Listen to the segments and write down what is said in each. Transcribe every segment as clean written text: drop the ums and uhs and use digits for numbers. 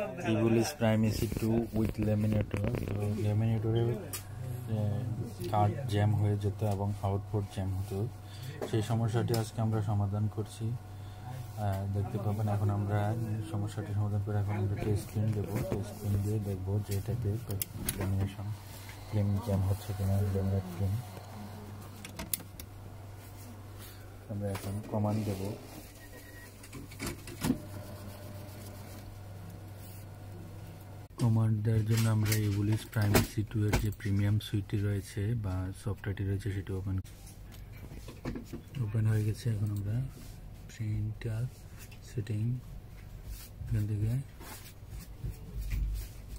Evolis Primacy 2 with Laminator. ল্যামিনেটরে card jam হয়ে যেত এবং আউটপুট জ্যাম হতো। সেই সমস্যাটি আজকে আমরা সমাধান করছি। দেখতে পাবেন এখন আমরা সমস্যাটি সমাধান করে এখন আমরা টেস্ট স্ক্রিন দেবো। টেস্ট স্ক্রিন দিয়ে দেখবো যে এটাতে ল্যামিনেশন ফিল্ম জ্যাম হচ্ছে কিনা। ল্যামিনেট ফিল্ম আমরা এখন কমান্ড দেব। কমান্ড দেওয়ার জন্য আমরা এভোলিস প্রাইমেসি 2 এর যে প্রিমিয়াম সুইটটি রয়েছে বা সফটওয়্যারটি রয়েছে সেটি ওপেন হয়ে গেছে। এখন আমরা প্রিন্টার সেটিং এখান থেকে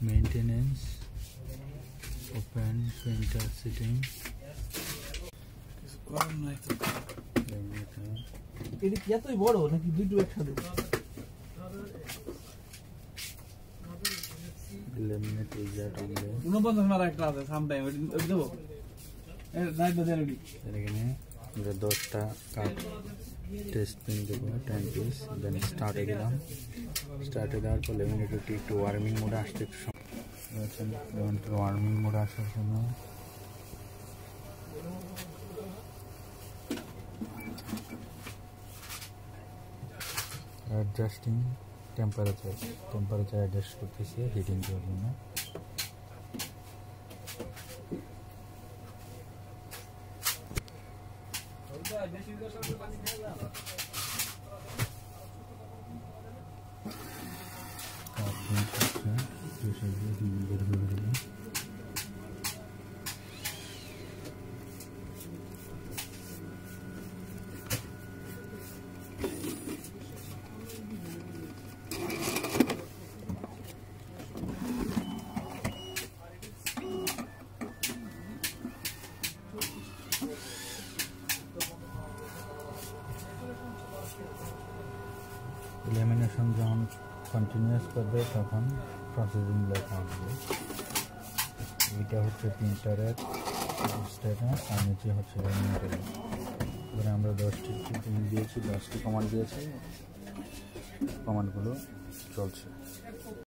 মেইনটেনেন্স ওপেন প্রিন্টার সেটিং এটা কি এতই বড় নাকি দুটো একসাথে? ল্যামিনেট উইজার্ড অনলে 49 মারা একটা আছে সামটাইম ওই দেব এর নাইট দেন ওই এখানে আমরা 10টা কার্ড টেস্ট পিন দেব 10 পিস। দেন স্টার্টে দিলাম। স্টার্টে দেওয়ার পর ল্যামিনেটরটি একটু ওয়ার্মিং মোডে আসতে ওয়ার্মিং মোডে আসার জন্য অ্যাডজাস্টিং টেম্পারেচার অ্যাডজাস্ট করতেছি হিটিং করার জন্য। ল্যামিনেশন যখন কন্টিনিউয়াস করবে তখন প্রসেসিং লেখা আসবে। এটা হচ্ছে প্রিন্টারের স্ট্যাটাস আর নিচে হচ্ছে ল্যামিনেটর। এবারে আমরা 10টি প্রিন্ট দিয়েছি, 10টি কমান্ড দিয়েছি, কমান্ডগুলো চলছে।